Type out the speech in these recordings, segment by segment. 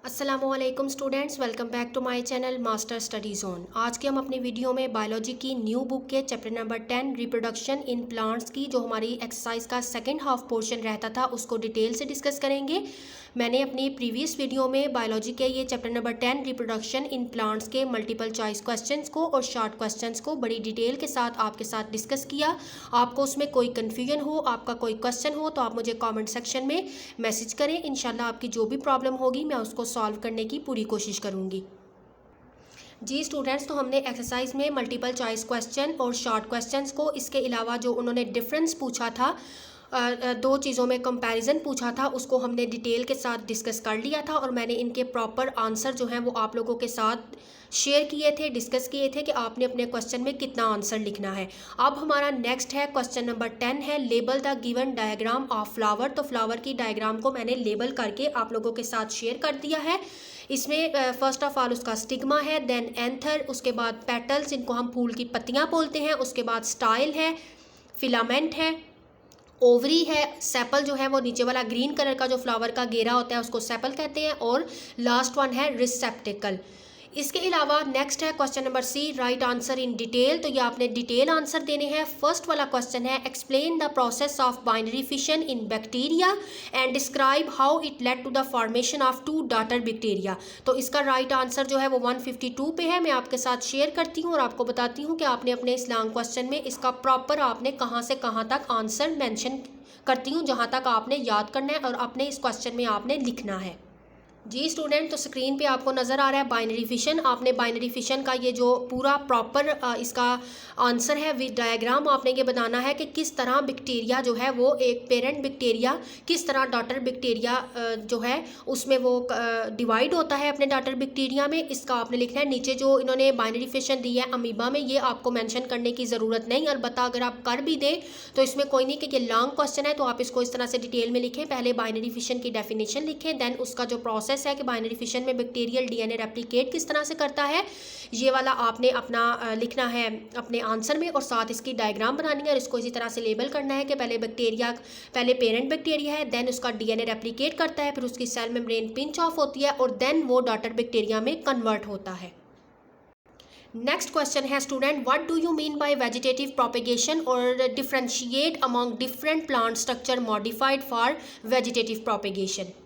अस्सलामुअलैकुम students, welcome back to my channel master study zone. आज के हम अपनी वीडियो में बायोलॉजी की न्यू बुक के chapter number 10 reproduction in plants की जो हमारी एक्सरसाइज का सेकंड हाफ पोर्शन रहता था उसको डिटेल से डिस्कस करेंगे। मैंने अपनी प्रीवियस वीडियो में बायोलॉजी के ये chapter number 10 reproduction in plants के मल्टीपल चॉइस क्वेश्चंस को और शॉर्ट क्वेश्चंस को बड़ी डिटेल के साथ आपके साथ डिस्कस किया। आपको उसमें कोई कन्फ्यूजन हो, आपका कोई क्वेश्चन हो तो आप मुझे कमेंट सेक्शन में मैसेज करें। इंशाल्लाह आपकी जो भी प्रॉब्लम होगी मैं उसको सॉल्व करने की पूरी कोशिश करूँगी। जी स्टूडेंट्स, तो हमने एक्सरसाइज में मल्टीपल चॉइस क्वेश्चन और शॉर्ट क्वेश्चंस को, इसके अलावा जो उन्होंने डिफरेंस पूछा था, दो चीज़ों में कंपैरिजन पूछा था, उसको हमने डिटेल के साथ डिस्कस कर लिया था और मैंने इनके प्रॉपर आंसर जो हैं वो आप लोगों के साथ शेयर किए थे, डिस्कस किए थे कि आपने अपने क्वेश्चन में कितना आंसर लिखना है। अब हमारा नेक्स्ट है क्वेश्चन नंबर 10 है label the given diagram of flower. तो फ्लावर की डायग्राम को मैंने लेबल करके आप लोगों के साथ शेयर कर दिया है। इसमें फर्स्ट ऑफ ऑल उसका स्टिग्मा है, देन एंथर, उसके बाद पेटल्स, इनको हम फूल की पत्तियां बोलते हैं, उसके बाद स्टाइल है, फिलामेंट है, ओवरी है, सेपल जो है वो नीचे वाला ग्रीन कलर का जो फ्लावर का घेरा होता है उसको सेपल कहते हैं, और लास्ट वन है रिसेप्टिकल। इसके अलावा नेक्स्ट है question number C, write answer in detail. तो ये आपने डिटेल आंसर देने हैं। फर्स्ट वाला क्वेश्चन है explain the process of binary fission in bacteria and describe how it led to the formation of two daughter bacteria. तो इसका right answer जो है वो 152 पे है। मैं आपके साथ शेयर करती हूँ और आपको बताती हूँ कि आपने अपने इस लॉन्ग क्वेश्चन में इसका प्रॉपर आपने कहाँ से कहाँ तक आंसर मैंशन करती हूँ, जहाँ तक आपने याद करना है और अपने इस क्वेश्चन में आपने लिखना है। जी स्टूडेंट, तो स्क्रीन पे आपको नज़र आ रहा है बाइनरी फिशन। आपने बाइनरी फिशन का ये जो पूरा प्रॉपर इसका आंसर है विद डायग्राम आपने ये बताना है कि किस तरह बैक्टीरिया जो है वो एक पेरेंट बैक्टीरिया किस तरह डॉटर बैक्टीरिया जो है उसमें वो डिवाइड होता है अपने डॉटर बैक्टीरिया में। इसका आपने लिखना है। नीचे जो इन्होंने बाइनरी फिशन दी है अमीबा में, ये आपको मेंशन करने की ज़रूरत नहीं, अलबत्ता अगर आप कर भी दें तो इसमें कोई नहीं कि ये लॉन्ग क्वेश्चन है तो आप इसको इस तरह से डिटेल में लिखें। पहले बाइनरी फिशन की डेफिनेशन लिखें, देन उसका जो प्रोसेस है कि बाइनरी फिशन में बैक्टीरियल डीएनए रेप्लिकेट किस तरह से करता है, ये वाला आपने अपना लिखना है अपने आंसर में, और साथ इसकी डायग्राम बनानी है और इसको इसी तरह से लेबल करना है कि पहले पेरेंट बैक्टीरिया है, देन उसका डीएनए रेप्लिकेट करता है, फिर उसकी सेल मेम्ब्रेन पिंच ऑफ होती है और देन वो डॉटर बैक्टीरिया में कन्वर्ट होता है। नेक्स्ट क्वेश्चन है student, what do you mean by vegetative propagation और differentiate among different plant structure modified for vegetative propagation.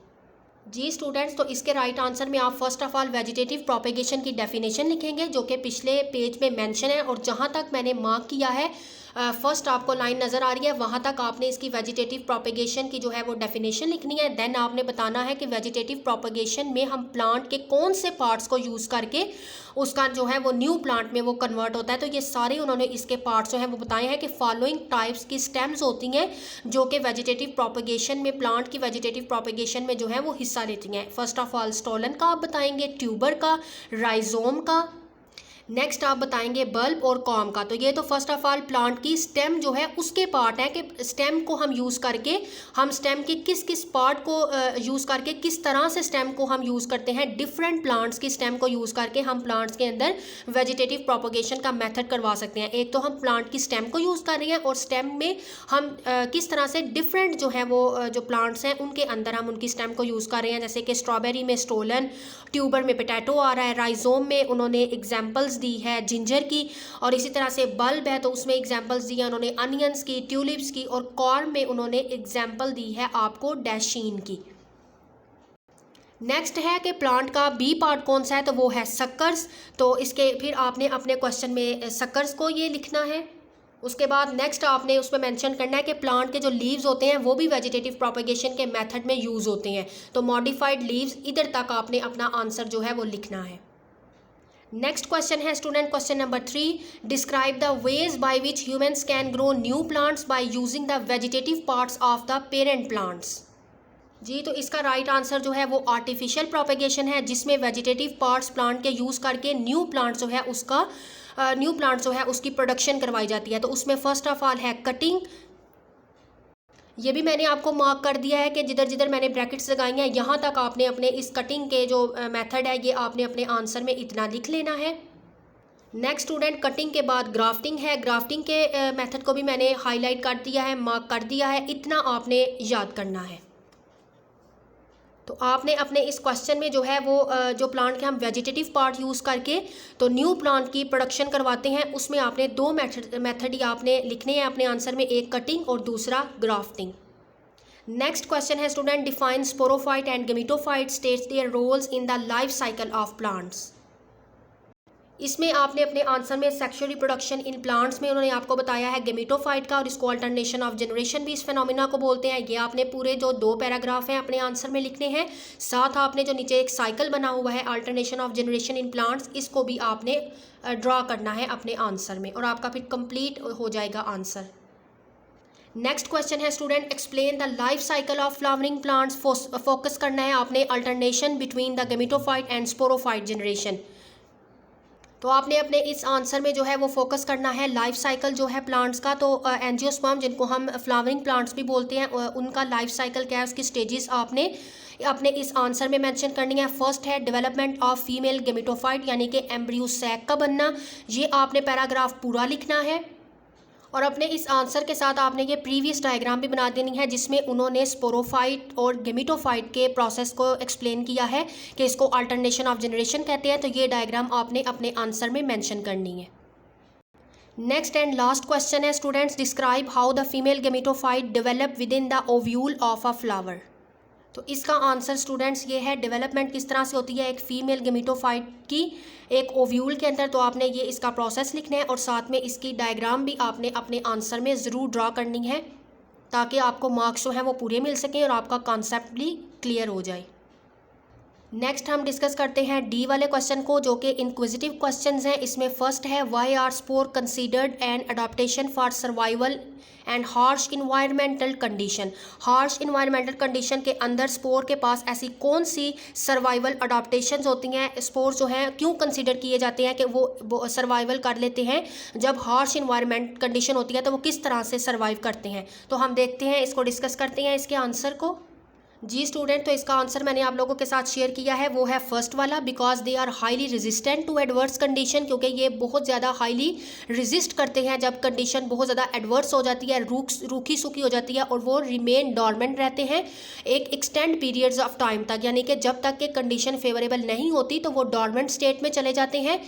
जी स्टूडेंट्स, तो इसके राइट आंसर में आप first of all vegetative propagation की डेफिनेशन लिखेंगे जो कि पिछले पेज में मेंशन है, और जहां तक मैंने मार्क किया है फर्स्ट आपको लाइन नज़र आ रही है वहां तक आपने इसकी वेजिटेटिव प्रोपेगेशन की जो है वो डेफिनेशन लिखनी है। देन आपने बताना है कि वेजिटेटिव प्रोपेगेशन में हम प्लांट के कौन से पार्ट्स को यूज़ करके उसका जो है वो न्यू प्लांट में वो कन्वर्ट होता है। तो ये सारे उन्होंने इसके पार्ट्स जो हैं वो बताए हैं कि फॉलोइंग टाइप्स की स्टेम्स होती हैं जो कि वेजिटेटिव प्रोपेगेशन में, प्लांट की वेजिटेटिव प्रोपेगेशन में जो है वो हिस्सा लेती हैं। फर्स्ट ऑफ ऑल स्टोलन का आप बताएंगे, ट्यूबर का, राइजोम का, नेक्स्ट आप बताएंगे बल्ब और कॉम का। तो ये तो फर्स्ट ऑफ ऑल प्लांट की स्टेम जो है उसके पार्ट है कि स्टेम को हम यूज़ करके हम स्टेम के किस किस पार्ट को यूज़ करके किस तरह से स्टेम को हम यूज़ करते हैं। डिफरेंट प्लांट्स की स्टेम को यूज़ करके हम प्लांट्स के अंदर वेजिटेटिव प्रोपोगेशन का मेथड करवा सकते हैं। एक तो हम प्लांट की स्टेम को यूज़ कर रहे हैं और स्टेम में हम किस तरह से डिफरेंट जो है वो जो प्लांट्स हैं उनके अंदर हम उनकी स्टेम को यूज़ कर रहे हैं। जैसे कि स्ट्रॉबेरी में स्टोलन, ट्यूबर में पोटैटो आ रहा है, राइजोम में उन्होंने एग्जाम्पल्स दी है जिंजर की, और इसी तरह से बल्ब है तो उसमें एग्जांपल्स दी है उन्होंने अनियंस की, ट्यूलिप्स की, और कॉर्न में उन्होंने एग्जांपल दी है आपको डैशीन की। नेक्स्ट है कि प्लांट का बी पार्ट कौन सा है, तो वो है सक्कर्स। तो इसके फिर आपने अपने क्वेश्चन में सक्कर्स को ये लिखना है। उसके बाद नेक्स्ट आपने उसमें मेंशन करना है कि प्लांट के जो लीव्स होते हैं वो भी वेजिटेटिव प्रोपेगेशन के मेथड में यूज़ होते हैं। तो मॉडिफाइड लीव्स, इधर तक आपने अपना आंसर जो है वो लिखना है। नेक्स्ट क्वेश्चन है student question number 3, describe the ways by which humans can grow new plants by using the vegetative parts of the parent plants. जी, तो इसका राइट आंसर जो है वो आर्टिफिशियल प्रोपेगेशन है जिसमें वेजिटेटिव पार्ट्स प्लांट के यूज़ करके न्यू प्लांट जो है उसकी प्रोडक्शन करवाई जाती है। तो उसमें फर्स्ट ऑफ ऑल है कटिंग, ये भी मैंने आपको मार्क कर दिया है कि जिधर जिधर मैंने ब्रैकेट्स लगाई हैं यहाँ तक आपने अपने इस कटिंग के जो मेथड है ये आपने अपने आंसर में इतना लिख लेना है। नेक्स्ट स्टूडेंट, कटिंग के बाद ग्राफ्टिंग है। ग्राफ्टिंग के मेथड को भी मैंने हाईलाइट कर दिया है, मार्क कर दिया है, इतना आपने याद करना है। तो आपने अपने इस क्वेश्चन में जो है वो जो प्लांट के हम वेजिटेटिव पार्ट यूज़ करके तो न्यू प्लांट की प्रोडक्शन करवाते हैं, उसमें आपने दो मेथड ही आपने लिखने हैं अपने आंसर में, एक कटिंग और दूसरा ग्राफ्टिंग। नेक्स्ट क्वेश्चन है student, define sporophyte and gametophyte, states their roles in the life cycle of plants. इसमें आपने अपने आंसर में सेक्सुअल रिप्रोडक्शन इन प्लांट्स में उन्होंने आपको बताया है गेमिटोफाइट का, और इसको अल्टरनेशन ऑफ जनरेशन भी इस फेनोमिना को बोलते हैं। ये आपने पूरे जो 2 पैराग्राफ हैं अपने आंसर में लिखने हैं। साथ आपने जो नीचे एक साइकिल बना हुआ है alternation of generation in plants, इसको भी आपने ड्रा करना है अपने आंसर में, और आपका फिर कंप्लीट हो जाएगा आंसर। नेक्स्ट क्वेश्चन है student, explain the life cycle of flowering plants. Focus करना है आपने alternation between the gametophyte and sporophyte generation. तो आपने अपने इस आंसर में जो है वो फोकस करना है लाइफ साइकिल जो है प्लांट्स का। तो एंजियोस्पर्म जिनको हम फ्लावरिंग प्लांट्स भी बोलते हैं, उनका लाइफ साइकिल क्या है, उसकी स्टेजेस आपने अपने इस आंसर में मेंशन करनी है। फर्स्ट है डेवलपमेंट ऑफ फीमेल गेमिटोफाइट, यानी कि एम्ब्रियो सैक का बनना। ये आपने पैराग्राफ पूरा लिखना है, और अपने इस आंसर के साथ आपने ये प्रीवियस डायग्राम भी बना देनी है जिसमें उन्होंने स्पोरोफाइट और गेमिटोफाइट के प्रोसेस को एक्सप्लेन किया है कि इसको अल्टरनेशन ऑफ जनरेशन कहते हैं। तो ये डायग्राम आपने अपने आंसर में मेंशन करनी है। नेक्स्ट एंड लास्ट क्वेश्चन है students, describe how the female gametophyte develop with in the ovule of a flower. तो इसका आंसर स्टूडेंट्स ये है, डेवलपमेंट किस तरह से होती है एक फीमेल गेमिटोफाइट की एक ओव्यूल के अंदर। तो आपने ये इसका प्रोसेस लिखना है, और साथ में इसकी डायग्राम भी आपने अपने आंसर में ज़रूर ड्रा करनी है, ताकि आपको मार्क्स जो हैं वो पूरे मिल सकें और आपका कॉन्सेप्ट भी क्लियर हो जाए। नेक्स्ट हम डिस्कस करते हैं डी वाले क्वेश्चन को, जो कि इंक्विजिटिव क्वेश्चंस हैं। इसमें फर्स्ट है, why are spore considered an adaptation for survival and harsh environmental condition. Harsh environmental condition के अंदर स्पोर के पास ऐसी कौन सी सर्वाइवल अडॉप्टेशन होती हैं, स्पोर जो हैं क्यों कंसीडर किए जाते हैं कि वो सर्वाइवल कर लेते हैं जब हार्श इन्वायरमेंट कंडीशन होती है, तो वो किस तरह से सर्वाइव करते हैं। तो हम देखते हैं, इसको डिस्कस करते हैं इसके आंसर को। जी स्टूडेंट, तो इसका आंसर मैंने आप लोगों के साथ शेयर किया है, वो है फर्स्ट वाला, because they are highly resistant to adverse condition. क्योंकि ये बहुत ज़्यादा हाईली रेजिस्ट करते हैं जब कंडीशन बहुत ज़्यादा एडवर्स हो जाती है, रूखी सूखी हो जाती है, और वो रिमेन डॉर्मेंट रहते हैं एक एक्सटेंड पीरियड्स ऑफ टाइम तक, यानी कि जब तक कि कंडीशन फेवरेबल नहीं होती तो वो डॉर्मेंट स्टेट में चले जाते हैं,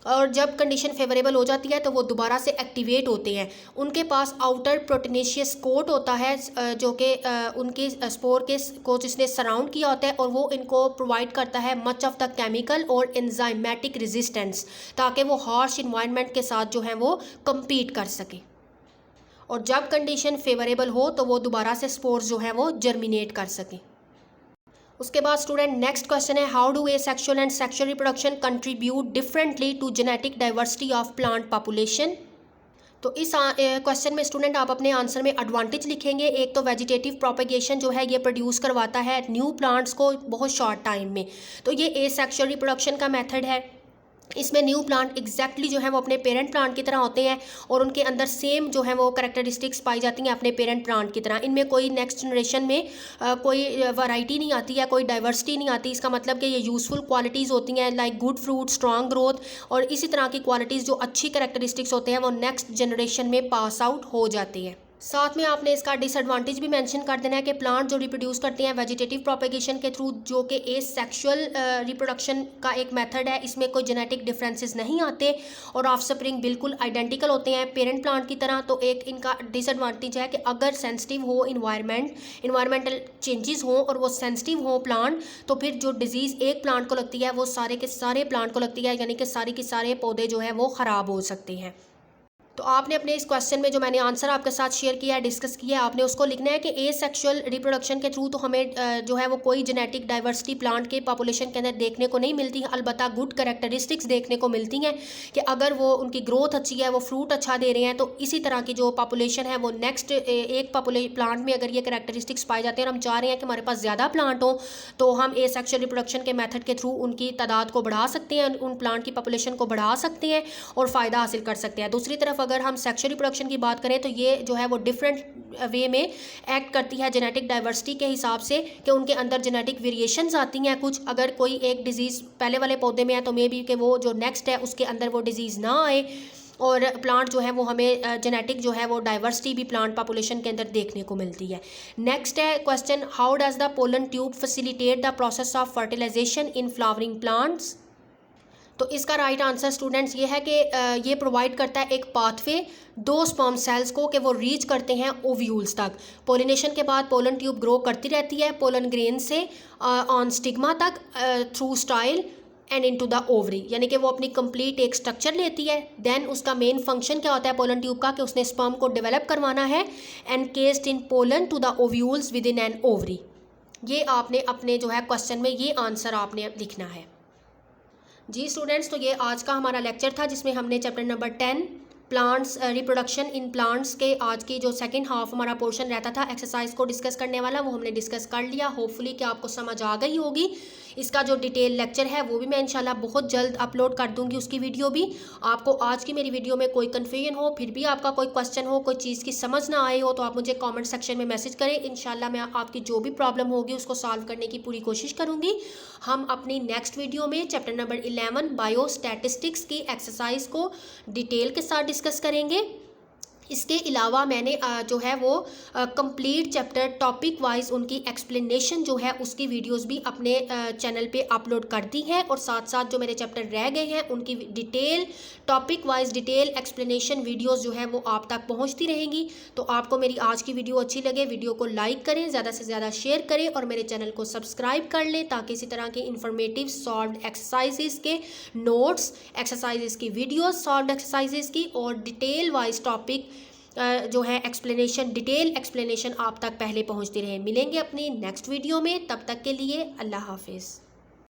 और जब कंडीशन फेवरेबल हो जाती है तो वो दोबारा से एक्टिवेट होते हैं। उनके पास आउटर प्रोटीनेशियस कोट होता है जो कि उनके स्पोर के को जिसने सराउंड किया होता है, और वो इनको प्रोवाइड करता है मच ऑफ द केमिकल और एंजाइमेटिक रेजिस्टेंस, ताकि वो हार्श इन्वायरमेंट के साथ जो है वो कम्पीट कर सके, और जब कंडीशन फेवरेबल हो तो वो दोबारा से स्पोर्स जो है वो जर्मिनेट कर सकें। उसके बाद स्टूडेंट नेक्स्ट क्वेश्चन है, how do asexual and sexual reproduction contribute differently to genetic diversity of plant population. तो इस क्वेश्चन में स्टूडेंट आप अपने आंसर में एडवांटेज लिखेंगे। एक तो वेजिटेटिव प्रोपेगेशन जो है ये प्रोड्यूस करवाता है न्यू प्लांट्स को बहुत शॉर्ट टाइम में, तो ये एसेक्सुअल रिप्रोडक्शन का मेथड है। इसमें न्यू प्लांट एग्जैक्टली जो है वो अपने पेरेंट प्लांट की तरह होते हैं, और उनके अंदर सेम जो है वो कैरेक्टरिस्टिक्स पाई जाती हैं अपने पेरेंट प्लांट की तरह। इनमें कोई नेक्स्ट जनरेशन में कोई वैरायटी नहीं आती है, कोई डाइवर्सिटी नहीं आती। इसका मतलब कि ये यूज़फुल क्वालिटीज़ होती हैं like good fruit, strong growth, और इसी तरह की क्वालिटीज़ जो अच्छी कैरेक्टरिस्टिक्स होते हैं वो नेक्स्ट जनरेशन में पास आउट हो जाती है। साथ में आपने इसका डिसएडवांटेज भी मेंशन कर देना है कि प्लांट जो रिप्रोड्यूस करते हैं वेजिटेटिव प्रोपेगेशन के थ्रू, जो कि एसेक्सुअल रिप्रोडक्शन का एक मेथड है, इसमें कोई जेनेटिक डिफरेंसेस नहीं आते और ऑफस्प्रिंग बिल्कुल आइडेंटिकल होते हैं पेरेंट प्लांट की तरह। तो एक इनका डिसएडवांटेज है कि अगर सेंसिटिव हो इन्वायरमेंटल चेंजेस हों और वो सेंसिटिव हो प्लांट, तो फिर जो डिजीज़ एक प्लांट को लगती है वो सारे के सारे प्लांट को लगती है, यानी कि सारे के सारे पौधे जो है वो ख़राब हो सकते हैं। तो आपने अपने इस क्वेश्चन में जो मैंने आंसर आपके साथ शेयर किया है, डिस्कस किया है, आपने उसको लिखना है कि एसेक्सुअल रिप्रोडक्शन के थ्रू तो हमें जो है वो कोई जेनेटिक डाइवर्सिटी प्लांट के पॉपुलेशन के अंदर देखने को नहीं मिलती, अलबत्ता गुड कैरेक्टरिस्टिक्स देखने को मिलती हैं कि अगर वो उनकी ग्रोथ अच्छी है, वो फ्रूट अच्छा दे रहे हैं, तो इसी तरह की जो पॉपुलेशन है वो नेक्स्ट एक प्लांट में अगर ये कैरेक्टरिस्टिक्स पाए जाते हैं और हम चाह रहे हैं कि हमारे पास ज़्यादा प्लांट हो, तो हम एसेक्सुअल रिप्रोडक्शन के मेथड के थ्रू उनकी तादाद को बढ़ा सकते हैं, उन प्लांट की पॉपुलेशन को बढ़ा सकते हैं और फ़ायदा हासिल कर सकते हैं। दूसरी तरफ अगर हम सेक्सुअल रिप्रोडक्शन की बात करें तो ये जो है वो डिफरेंट वे में एक्ट करती है जेनेटिक डाइवर्सिटी के हिसाब से, कि उनके अंदर जेनेटिक वेरिएशंस आती हैं कुछ। अगर कोई एक डिजीज़ पहले वाले पौधे में है तो मे बी कि वो जो नेक्स्ट है उसके अंदर वो डिजीज़ ना आए, और प्लांट जो है वो हमें जेनेटिक जो है वो डाइवर्सिटी भी प्लांट पॉपुलेशन के अंदर देखने को मिलती है। नेक्स्ट है question, how does the pollen tube facilitate the process of fertilisation in flowering plants. तो इसका राइट आंसर स्टूडेंट्स ये है कि ये प्रोवाइड करता है एक पाथवे दो स्पर्म सेल्स को कि वो रीच करते हैं ओव्यूल्स तक। पोलिनेशन के बाद पोलन ट्यूब ग्रो करती रहती है पोलन ग्रेन से ऑन स्टिग्मा तक through style and into the ovary, यानी कि वो अपनी कंप्लीट एक स्ट्रक्चर लेती है। देन उसका मेन फंक्शन क्या होता है पोलन ट्यूब का कि उसने स्पर्म को डेवलप करवाना है encased in pollen to the ovules within an ovary. ये आपने अपने जो है क्वेश्चन में ये आंसर आपने लिखना है। जी स्टूडेंट्स, तो ये आज का हमारा लेक्चर था जिसमें हमने chapter number 10 plants reproduction in plants के आज की जो सेकंड हाफ हमारा पोर्शन रहता था एक्सरसाइज को डिस्कस करने वाला वो हमने डिस्कस कर लिया। होपफुली कि आपको समझ आ गई होगी। इसका जो डिटेल लेक्चर है वो भी मैं इंशाल्लाह बहुत जल्द अपलोड कर दूंगी, उसकी वीडियो भी। आपको आज की मेरी वीडियो में कोई कन्फ्यूजन हो, फिर भी आपका कोई क्वेश्चन हो, कोई चीज़ की समझ ना आए हो, तो आप मुझे कॉमेंट सेक्शन में मैसेज करें। इंशाल्लाह मैं आपकी जो भी प्रॉब्लम होगी उसको सॉल्व करने की पूरी कोशिश करूँगी। हम अपनी नेक्स्ट वीडियो में चैप्टर नंबर 11 बायो स्टैटिस्टिक्स की एक्सरसाइज को डिटेल के साथ डिस्कस करेंगे। इसके अलावा मैंने जो है वो कंप्लीट चैप्टर टॉपिक वाइज उनकी एक्सप्लेनेशन जो है उसकी वीडियोस भी अपने चैनल पे अपलोड कर दी है, और साथ साथ जो मेरे चैप्टर रह गए हैं उनकी detail topic wise detail explanation videos जो है वो आप तक पहुंचती रहेंगी। तो आपको मेरी आज की वीडियो अच्छी लगे, वीडियो को लाइक करें, ज़्यादा से ज़्यादा शेयर करें और मेरे चैनल को सब्सक्राइब कर लें ताकि इसी तरह के इंफॉर्मेटिव सॉल्व्ड एक्सरसाइजेस के नोट्स, एक्सरसाइजेस की वीडियोस सॉल्व्ड एक्सरसाइजेस की और डिटेल वाइज टॉपिक जो है एक्सप्लेनेशन, डिटेल एक्सप्लेनेशन आप तक पहले पहुंचती रहे। मिलेंगे अपनी नेक्स्ट वीडियो में, तब तक के लिए अल्लाह हाफिज़।